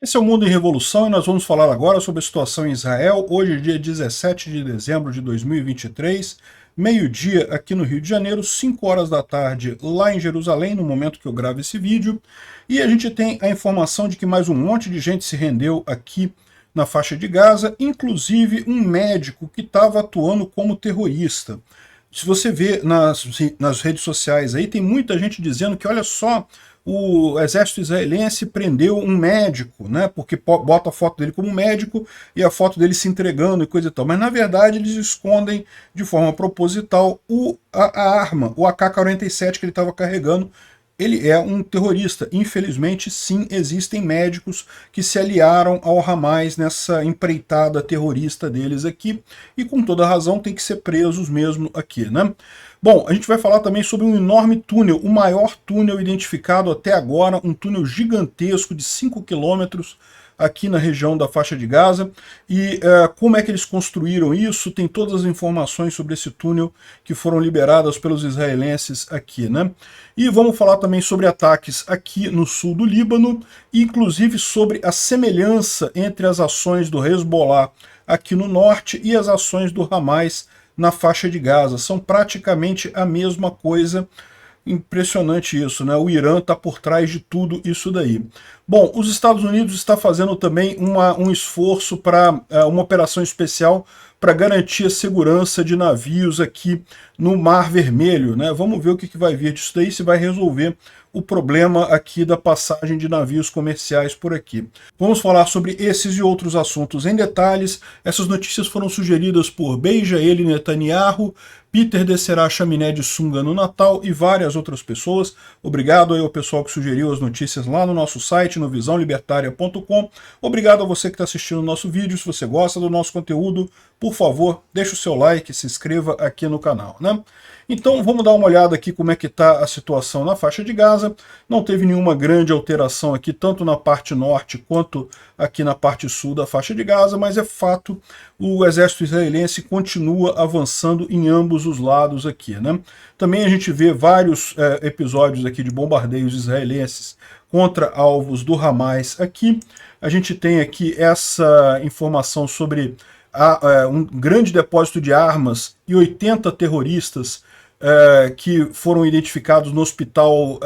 Esse é o Mundo em Revolução e nós vamos falar agora sobre a situação em Israel. Hoje, dia 17 de dezembro de 2023, meio-dia aqui no Rio de Janeiro, 5 horas da tarde lá em Jerusalém, no momento que eu gravo esse vídeo. E a gente tem a informação de que mais um monte de gente se rendeu aqui na faixa de Gaza, inclusive um médico que estava atuando como terrorista. Se você vê nas redes sociais aí, tem muita gente dizendo que, olha só, o exército israelense prendeu um médico, né? Porque bota a foto dele como médico e a foto dele se entregando e coisa e tal. Mas na verdade eles escondem de forma proposital a arma, o AK-47 que ele estava carregando. Ele é um terrorista. Infelizmente, sim, existem médicos que se aliaram ao Hamas nessa empreitada terrorista deles aqui, e com toda razão tem que ser presos mesmo aqui, né? Bom, a gente vai falar também sobre um enorme túnel, o maior túnel identificado até agora, um túnel gigantesco de 5 quilômetros, aqui na região da faixa de Gaza, e como é que eles construíram isso, tem todas as informações sobre esse túnel que foram liberadas pelos israelenses aqui, né? E vamos falar também sobre ataques aqui no sul do Líbano, inclusive sobre a semelhança entre as ações do Hezbollah aqui no norte e as ações do Hamas na faixa de Gaza. São praticamente a mesma coisa. Impressionante isso, né? O Irã está por trás de tudo isso daí. Bom, os Estados Unidos está fazendo também um esforço para uma operação especial para garantir a segurança de navios aqui no Mar Vermelho, né? Vamos ver o que vai vir disso daí, se vai resolver o problema aqui da passagem de navios comerciais por aqui. Vamos falar sobre esses e outros assuntos em detalhes. Essas notícias foram sugeridas por Beija Eli Netanyahu, Peter descerá a chaminé de sunga no Natal e várias outras pessoas. Obrigado aí ao pessoal que sugeriu as notícias lá no nosso site, no visãolibertaria.com. Obrigado a você que está assistindo o nosso vídeo. Se você gosta do nosso conteúdo, por favor, deixe o seu like, se inscreva aqui no canal, né? Então vamos dar uma olhada aqui como é que está a situação na faixa de Gaza. Não teve nenhuma grande alteração aqui, tanto na parte norte quanto aqui na parte sul da faixa de Gaza, mas é fato, o exército israelense continua avançando em ambos os lados aqui, né? Também a gente vê vários episódios aqui de bombardeios israelenses contra alvos do Hamas aqui. A gente tem aqui essa informação sobre um grande depósito de armas e 80 terroristas que foram identificados no hospital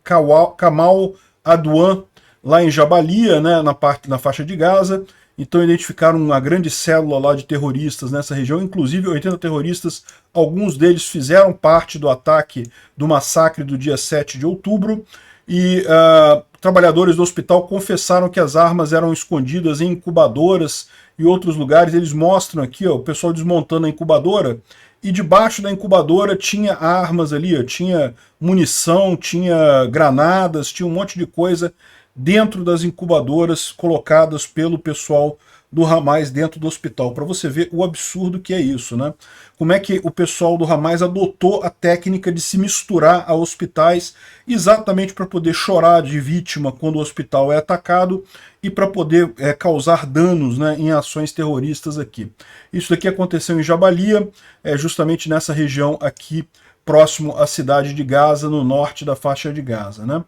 Kamal Adwan, lá em Jabalia, né, na faixa de Gaza. Então identificaram uma grande célula lá de terroristas nessa região, inclusive 80 terroristas, alguns deles fizeram parte do ataque, do massacre do dia 7 de outubro, e trabalhadores do hospital confessaram que as armas eram escondidas em incubadoras e outros lugares. Eles mostram aqui, ó, o pessoal desmontando a incubadora, e debaixo da incubadora tinha armas ali, ó, tinha munição, tinha granadas, tinha um monte de coisa dentro das incubadoras colocadas pelo pessoal do Hamas dentro do hospital, para você ver o absurdo que é isso, né? Como é que o pessoal do Hamas adotou a técnica de se misturar a hospitais exatamente para poder chorar de vítima quando o hospital é atacado e para poder causar danos, né, em ações terroristas aqui. Isso daqui aconteceu em Jabalia, justamente nessa região aqui, próximo à cidade de Gaza, no norte da faixa de Gaza, né?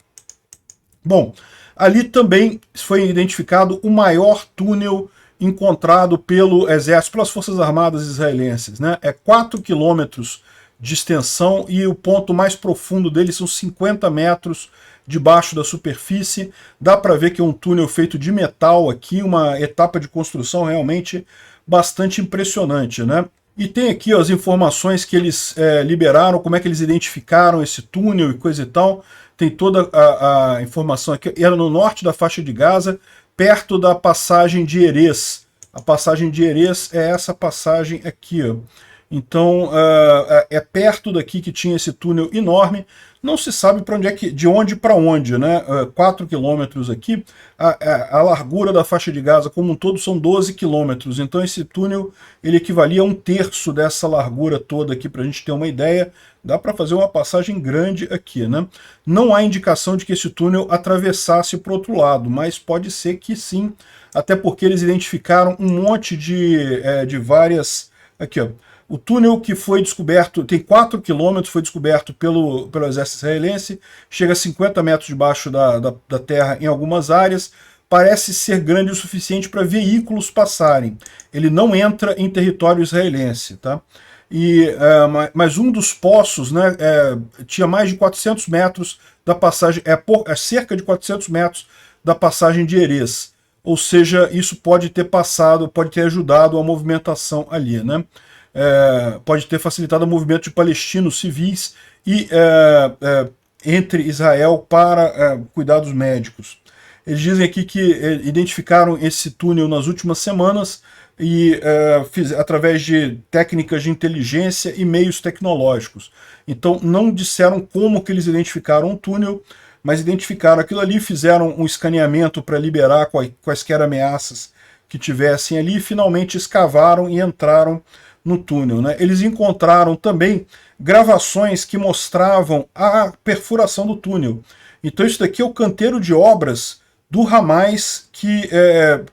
Bom, ali também foi identificado o maior túnel encontrado pelo exército, pelas forças armadas israelenses, né? É 4 quilômetros de extensão e o ponto mais profundo dele são 50 metros debaixo da superfície. Dá para ver que é um túnel feito de metal aqui, uma etapa de construção realmente bastante impressionante, né? E tem aqui ó, as informações que eles liberaram, como é que eles identificaram esse túnel e coisa e tal. Tem toda a informação aqui. Era no norte da faixa de Gaza, perto da passagem de Erez. A passagem de Erez é essa passagem aqui, ó. Então é perto daqui que tinha esse túnel enorme. Não se sabe para onde de onde para onde, né? 4 quilômetros aqui. A largura da faixa de Gaza como um todo são 12 quilômetros. Então esse túnel ele equivalia a 1/3 dessa largura toda aqui, para a gente ter uma ideia. Dá para fazer uma passagem grande aqui, né? Não há indicação de que esse túnel atravessasse para o outro lado, mas pode ser que sim, até porque eles identificaram um monte de várias... Aqui, ó. O túnel que foi descoberto, tem 4 quilômetros, foi descoberto pelo exército israelense, chega a 50 metros debaixo da terra em algumas áreas. parece ser grande o suficiente para veículos passarem. Ele não entra em território israelense, tá? Mas um dos poços, né, tinha mais de 400 metros da passagem, cerca de 400 metros da passagem de Erez. Ou seja, isso pode ter passado, pode ter ajudado a movimentação ali, né? Pode ter facilitado o movimento de palestinos civis e entre Israel para cuidados médicos. Eles dizem aqui que identificaram esse túnel nas últimas semanas e através de técnicas de inteligência e meios tecnológicos. Então não disseram como que eles identificaram o túnel, mas identificaram aquilo ali, fizeram um escaneamento para liberar quaisquer ameaças que tivessem ali, e finalmente escavaram e entraram no túnel, né? Eles encontraram também gravações que mostravam a perfuração do túnel. Então isso daqui é o canteiro de obras do Hamas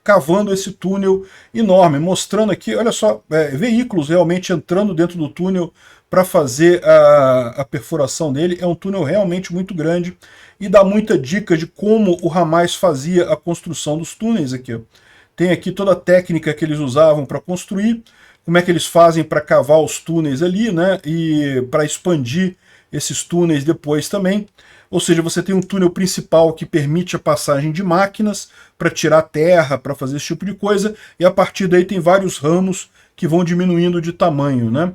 cavando esse túnel enorme, mostrando aqui, olha só, veículos realmente entrando dentro do túnel para fazer a perfuração dele. É um túnel realmente muito grande e dá muita dica de como o Hamas fazia a construção dos túneis aqui. Tem aqui toda a técnica que eles usavam para construir, como é que eles fazem para cavar os túneis ali, né, e para expandir esses túneis depois também. Ou seja, você tem um túnel principal que permite a passagem de máquinas para tirar terra, para fazer esse tipo de coisa, e a partir daí tem vários ramos que vão diminuindo de tamanho, né?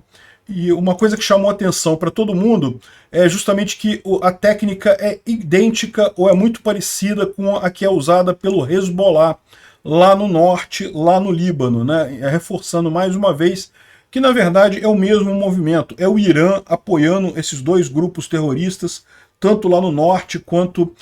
E uma coisa que chamou atenção para todo mundo é justamente que a técnica é idêntica ou é muito parecida com a que é usada pelo Hezbollah lá no norte, lá no Líbano, né? Reforçando mais uma vez que na verdade é o mesmo movimento, é o Irã apoiando esses dois grupos terroristas, tanto lá no norte quanto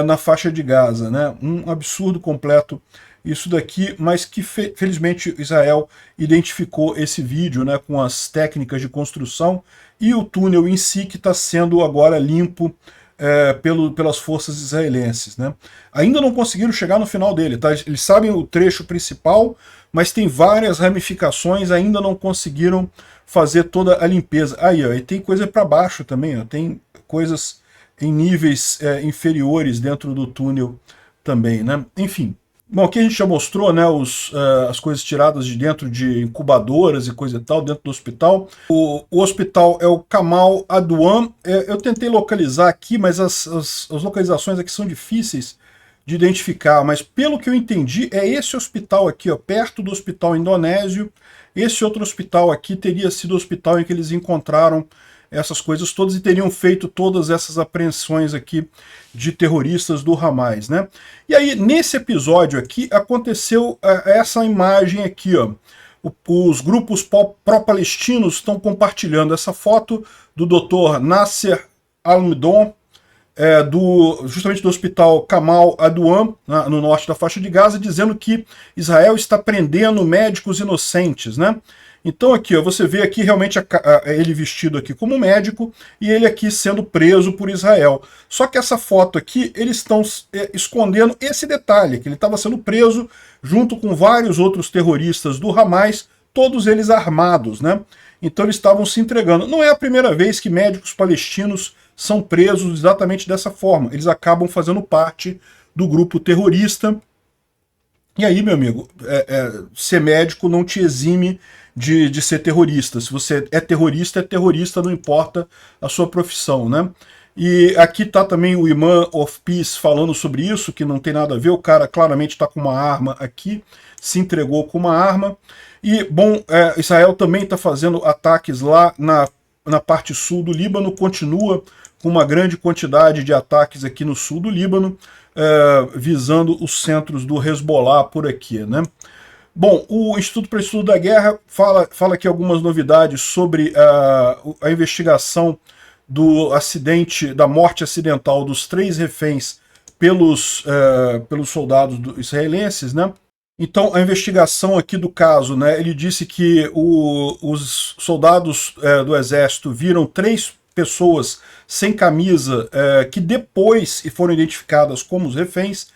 na faixa de Gaza, né? Um absurdo completo isso daqui, mas que felizmente Israel identificou esse vídeo, né, com as técnicas de construção e o túnel em si que está sendo agora limpo pelas forças israelenses, né? Ainda não conseguiram chegar no final dele, tá? Eles sabem o trecho principal, mas tem várias ramificações, ainda não conseguiram fazer toda a limpeza. Aí, ó, e tem coisa para baixo também, ó, tem coisas em níveis inferiores dentro do túnel também, né? Enfim. Bom, aqui a gente já mostrou, né, as coisas tiradas de dentro de incubadoras e coisa e tal, dentro do hospital. O hospital é o Kamal Adwan. Eu tentei localizar aqui, mas as localizações aqui são difíceis de identificar. Mas pelo que eu entendi, é esse hospital aqui, ó, perto do hospital indonésio. Esse outro hospital aqui teria sido o hospital em que eles encontraram essas coisas todas e teriam feito todas essas apreensões aqui de terroristas do Hamas, né? E aí, nesse episódio aqui, aconteceu essa imagem aqui, ó. Os grupos pró-palestinos estão compartilhando essa foto do Dr. Nasser Al-Midon, justamente do hospital Kamal Adwan, no norte da faixa de Gaza, dizendo que Israel está prendendo médicos inocentes, né? Então aqui, ó, você vê aqui realmente ele vestido aqui como médico e ele aqui sendo preso por Israel. Só que essa foto aqui, eles estão escondendo esse detalhe, que ele estava sendo preso junto com vários outros terroristas do Hamas, todos eles armados, né? Então eles estavam se entregando. Não é a primeira vez que médicos palestinos são presos exatamente dessa forma. Eles acabam fazendo parte do grupo terrorista. E aí, meu amigo, ser médico não te exime de ser terrorista. Se você é terrorista, não importa a sua profissão, né? E aqui tá também o Imam of Peace falando sobre isso, que não tem nada a ver, o cara claramente está com uma arma aqui, se entregou com uma arma. E, bom, Israel também está fazendo ataques lá na parte sul do Líbano, continua com uma grande quantidade de ataques aqui no sul do Líbano, visando os centros do Hezbollah por aqui, né? Bom, o Instituto para o Estudo da Guerra fala aqui algumas novidades sobre a investigação do acidente, da morte acidental dos 3 reféns pelos soldados israelenses, né? Então, a investigação aqui do caso, né, ele disse que os soldados do exército viram 3 pessoas sem camisa que depois foram identificadas como os reféns,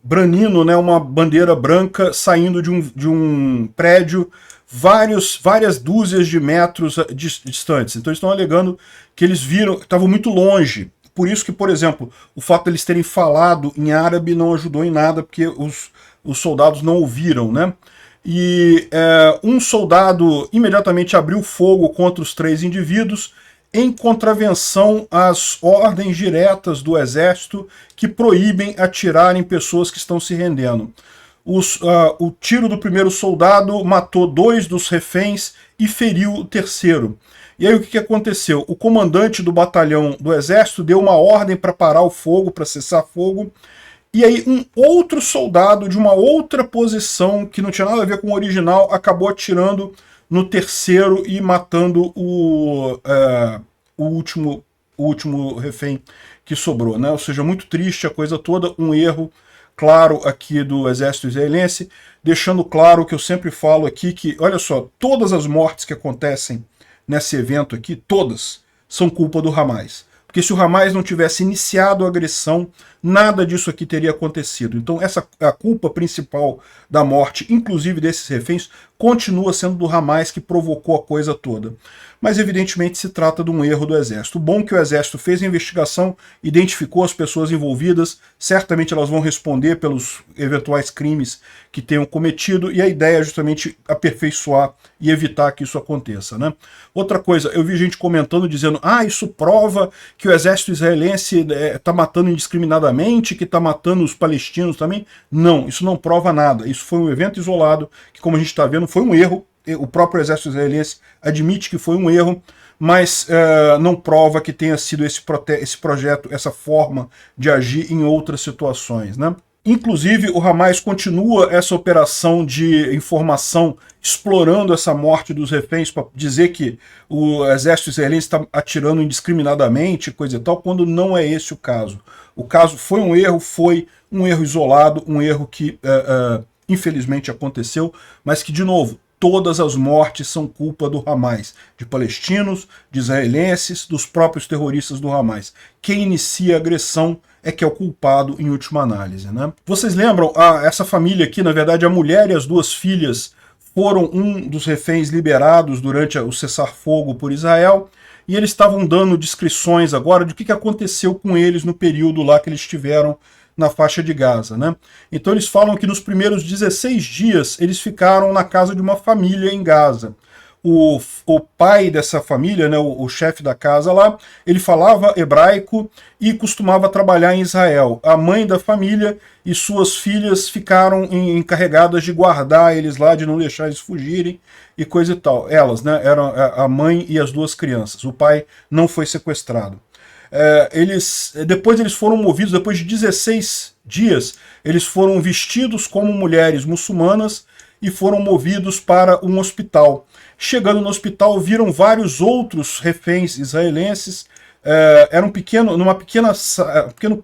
branindo, né, uma bandeira branca saindo de um prédio várias dúzias de metros distantes. Então eles estão alegando que eles viram, estavam muito longe, por isso que, por exemplo, o fato de eles terem falado em árabe não ajudou em nada, porque os soldados não ouviram, né? E um soldado imediatamente abriu fogo contra os 3 indivíduos, em contravenção às ordens diretas do exército que proíbem atirar em pessoas que estão se rendendo. O tiro do primeiro soldado matou 2 dos reféns e feriu o terceiro. E aí o que aconteceu? O comandante do batalhão do exército deu uma ordem para parar o fogo, para cessar fogo, e aí um outro soldado de uma outra posição, que não tinha nada a ver com o original, acabou atirando no terceiro e matando o último refém que sobrou, né? Ou seja, muito triste a coisa toda, um erro claro aqui do exército israelense, deixando claro o que eu sempre falo aqui, que, olha só, todas as mortes que acontecem nesse evento aqui, todas, são culpa do Hamas. Porque se o Hamas não tivesse iniciado a agressão, nada disso aqui teria acontecido. Então a culpa principal da morte, inclusive desses reféns, continua sendo do Hamas, que provocou a coisa toda. Mas evidentemente se trata de um erro do exército. O bom é que o exército fez a investigação, identificou as pessoas envolvidas, certamente elas vão responder pelos eventuais crimes que tenham cometido, e a ideia é justamente aperfeiçoar e evitar que isso aconteça, né? Outra coisa, eu vi gente comentando dizendo, isso prova que o exército israelense está matando indiscriminadamente, que está matando os palestinos também. Não, isso não prova nada. Isso foi um evento isolado, que, como a gente está vendo, foi um erro. O próprio exército israelense admite que foi um erro, mas não prova que tenha sido esse projeto, essa forma de agir em outras situações, né? Inclusive, o Hamas continua essa operação de informação, explorando essa morte dos reféns para dizer que o exército israelense está atirando indiscriminadamente, coisa e tal, quando não é esse o caso. O caso foi um erro isolado, um erro que infelizmente aconteceu, mas que, de novo, todas as mortes são culpa do Hamas, de palestinos, de israelenses, dos próprios terroristas do Hamas. Quem inicia a agressão é que é o culpado em última análise, né? Vocês lembram, essa família aqui, na verdade, a mulher e as 2 filhas foram um dos reféns liberados durante o cessar-fogo por Israel, e eles estavam dando descrições agora de o que aconteceu com eles no período lá que eles estiveram na faixa de Gaza, né? Então eles falam que nos primeiros 16 dias eles ficaram na casa de uma família em Gaza. O pai dessa família, né, o chefe da casa lá, ele falava hebraico e costumava trabalhar em Israel. A mãe da família e suas filhas ficaram encarregadas de guardar eles lá, de não deixar eles fugirem e coisa e tal. Elas, né, eram a mãe e as 2 crianças. O pai não foi sequestrado. Depois eles foram movidos, depois de 16 dias, eles foram vestidos como mulheres muçulmanas e foram movidos para um hospital. Chegando no hospital, viram vários outros reféns israelenses. Era um pequeno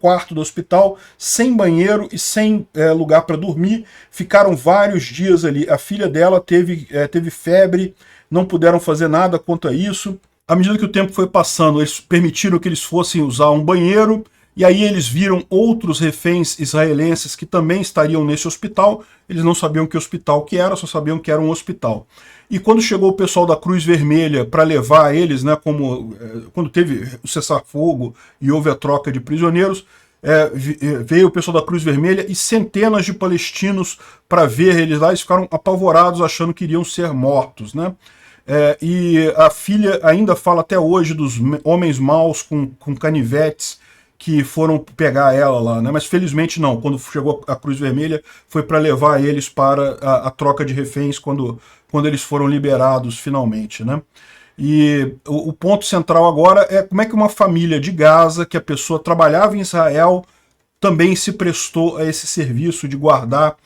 quarto do hospital, sem banheiro e sem lugar para dormir. Ficaram vários dias ali. A filha dela teve febre, não puderam fazer nada quanto a isso. À medida que o tempo foi passando, eles permitiram que eles fossem usar um banheiro, e aí eles viram outros reféns israelenses que também estariam nesse hospital. Eles não sabiam que hospital que era, só sabiam que era um hospital. E quando chegou o pessoal da Cruz Vermelha para levar eles, né, quando teve o cessar-fogo e houve a troca de prisioneiros, veio o pessoal da Cruz Vermelha e centenas de palestinos para ver eles lá, eles ficaram apavorados, achando que iriam ser mortos, né? E a filha ainda fala até hoje dos homens maus com canivetes que foram pegar ela lá, né? Mas felizmente não, quando chegou a Cruz Vermelha foi para levar eles para a troca de reféns quando eles foram liberados finalmente, né? E o ponto central agora é como é que uma família de Gaza, que a pessoa trabalhava em Israel, também se prestou a esse serviço de guardar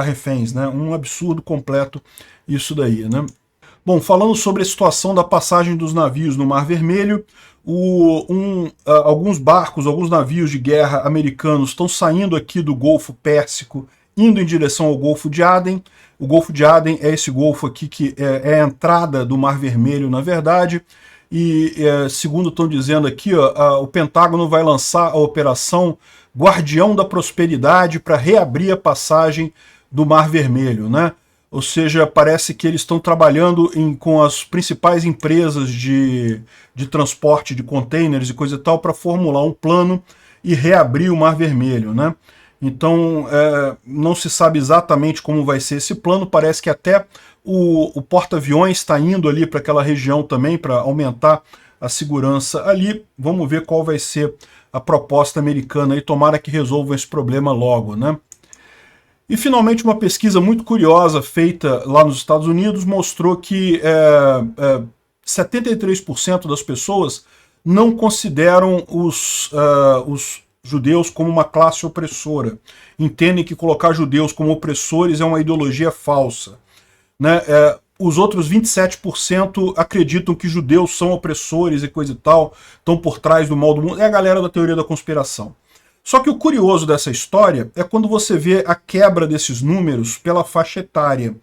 reféns, né? Um absurdo completo isso daí, né? Bom, falando sobre a situação da passagem dos navios no Mar Vermelho, alguns barcos, alguns navios de guerra americanos estão saindo aqui do Golfo Pérsico, indo em direção ao Golfo de Aden. O Golfo de Aden é esse golfo aqui que é a entrada do Mar Vermelho, na verdade, e segundo estão dizendo aqui, o Pentágono vai lançar a operação Guardião da Prosperidade para reabrir a passagem do Mar Vermelho, né? ou seja, parece que eles estão trabalhando com as principais empresas de transporte de containers e coisa e tal para formular um plano e reabrir o Mar Vermelho, né? Então, não se sabe exatamente como vai ser esse plano, parece que até o porta-aviões está indo ali para aquela região também, para aumentar a segurança ali. Vamos ver qual vai ser a proposta americana e tomara que resolvam esse problema logo, né? E finalmente uma pesquisa muito curiosa feita lá nos Estados Unidos mostrou que 73% das pessoas não consideram os judeus como uma classe opressora. Entendem que colocar judeus como opressores é uma ideologia falsa, né? Os outros 27% acreditam que judeus são opressores e coisa e tal, estão por trás do mal do mundo. É a galera da teoria da conspiração. Só que o curioso dessa história é quando você vê a quebra desses números pela faixa etária.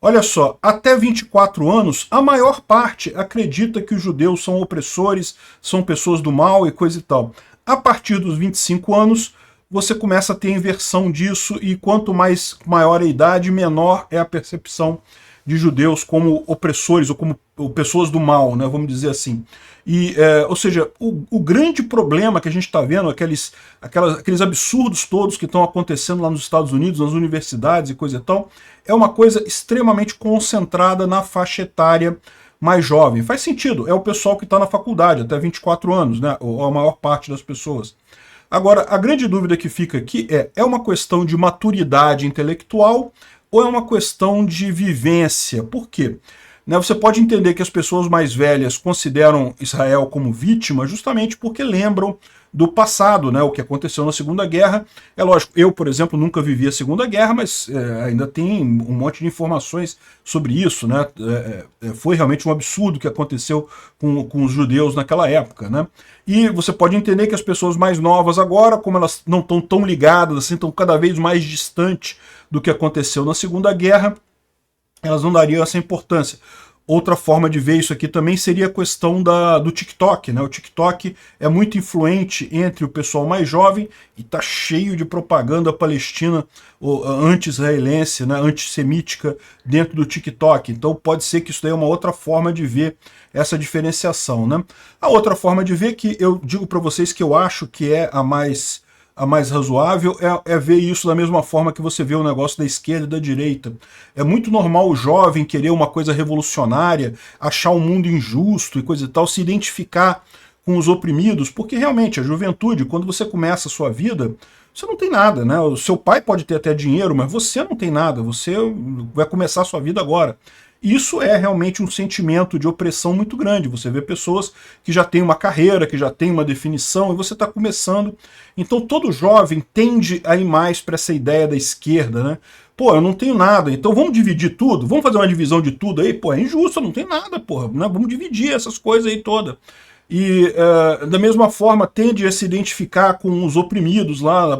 Olha só, até 24 anos, a maior parte acredita que os judeus são opressores, são pessoas do mal e coisa e tal. A partir dos 25 anos, você começa a ter inversão disso, e quanto mais maior a idade, menor é a percepção de judeus como opressores ou como pessoas do mal, né, vamos dizer assim. E, ou seja, o grande problema que a gente está vendo, aqueles absurdos todos que estão acontecendo lá nos Estados Unidos, nas universidades e coisa e tal, é uma coisa extremamente concentrada na faixa etária mais jovem. Faz sentido, é o pessoal que está na faculdade, até 24 anos, né, ou a maior parte das pessoas. Agora, a grande dúvida que fica aqui é uma questão de maturidade intelectual ou é uma questão de vivência? Por quê? Você pode entender que as pessoas mais velhas consideram Israel como vítima justamente porque lembram do passado, né, o que aconteceu na Segunda Guerra. É lógico, eu, por exemplo, nunca vivi a Segunda Guerra, mas ainda tem um monte de informações sobre isso, né? Foi realmente um absurdo o que aconteceu com os judeus naquela época, né? E você pode entender que as pessoas mais novas agora, como elas não estão tão ligadas, assim, estão cada vez mais distantes do que aconteceu na Segunda Guerra, elas não dariam essa importância. Outra forma de ver isso aqui também seria a questão do TikTok, né? O TikTok é muito influente entre o pessoal mais jovem e está cheio de propaganda palestina anti-israelense, né? Antissemítica dentro do TikTok. Então pode ser que isso daí é uma outra forma de ver essa diferenciação, né? A outra forma de ver, que eu digo para vocês que eu acho que é a mais razoável, é ver isso da mesma forma que você vê o negócio da esquerda e da direita. É muito normal o jovem querer uma coisa revolucionária, achar o mundo injusto e coisa e tal, se identificar com os oprimidos, porque realmente a juventude, quando você começa a sua vida, você não tem nada, né? O seu pai pode ter até dinheiro, mas você não tem nada, você vai começar a sua vida agora. Isso é realmente um sentimento de opressão muito grande. Você vê pessoas que já têm uma carreira, que já têm uma definição, e você está começando. Então todo jovem tende a ir mais para essa ideia da esquerda, né? Pô, eu não tenho nada, então vamos dividir tudo? Vamos fazer uma divisão de tudo aí? Pô, é injusto, eu não tenho nada, porra, né? Vamos dividir essas coisas aí todas. E, da mesma forma, tende a se identificar com os oprimidos lá.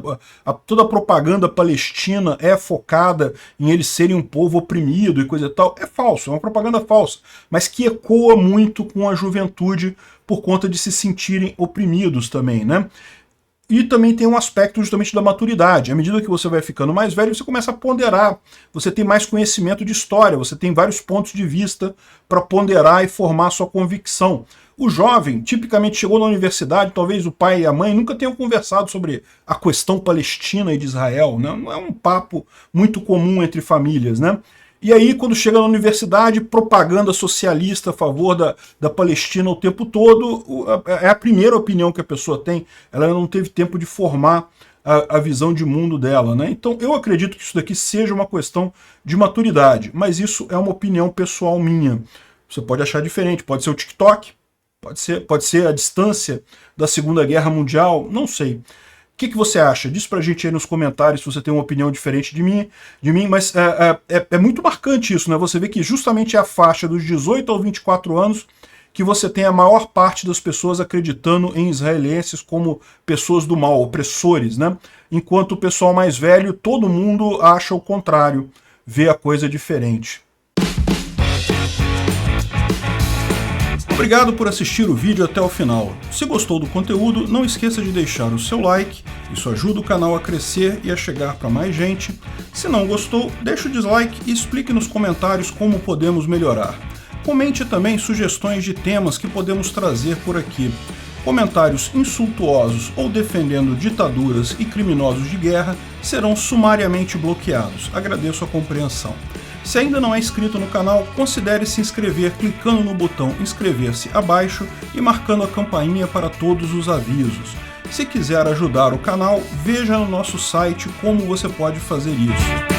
Toda a propaganda palestina é focada em eles serem um povo oprimido e coisa e tal. É falso, é uma propaganda falsa, mas que ecoa muito com a juventude por conta de se sentirem oprimidos também, né? E também tem um aspecto justamente da maturidade. À medida que você vai ficando mais velho, você começa a ponderar, você tem mais conhecimento de história, você tem vários pontos de vista para ponderar e formar sua convicção. O jovem, tipicamente, chegou na universidade, talvez o pai e a mãe nunca tenham conversado sobre a questão palestina e de Israel, né? Não é um papo muito comum entre famílias, né? E aí, quando chega na universidade, propaganda socialista a favor da Palestina o tempo todo, é a primeira opinião que a pessoa tem, ela não teve tempo de formar a visão de mundo dela, né? Então eu acredito que isso daqui seja uma questão de maturidade, mas isso é uma opinião pessoal minha. Você pode achar diferente, pode ser o TikTok, pode ser a distância da Segunda Guerra Mundial, não sei. O que você acha? Diz pra gente aí nos comentários se você tem uma opinião diferente de mim, mas é muito marcante isso, né? Você vê que justamente é a faixa dos 18 aos 24 anos que você tem a maior parte das pessoas acreditando em israelenses como pessoas do mal, opressores, né? Enquanto o pessoal mais velho, todo mundo acha o contrário, vê a coisa diferente. Obrigado por assistir o vídeo até o final. Se gostou do conteúdo, não esqueça de deixar o seu like, isso ajuda o canal a crescer e a chegar para mais gente. Se não gostou, deixe o dislike e explique nos comentários como podemos melhorar. Comente também sugestões de temas que podemos trazer por aqui. Comentários insultuosos ou defendendo ditaduras e criminosos de guerra serão sumariamente bloqueados. Agradeço a compreensão. Se ainda não é inscrito no canal, considere se inscrever clicando no botão inscrever-se abaixo e marcando a campainha para todos os avisos. Se quiser ajudar o canal, veja no nosso site como você pode fazer isso.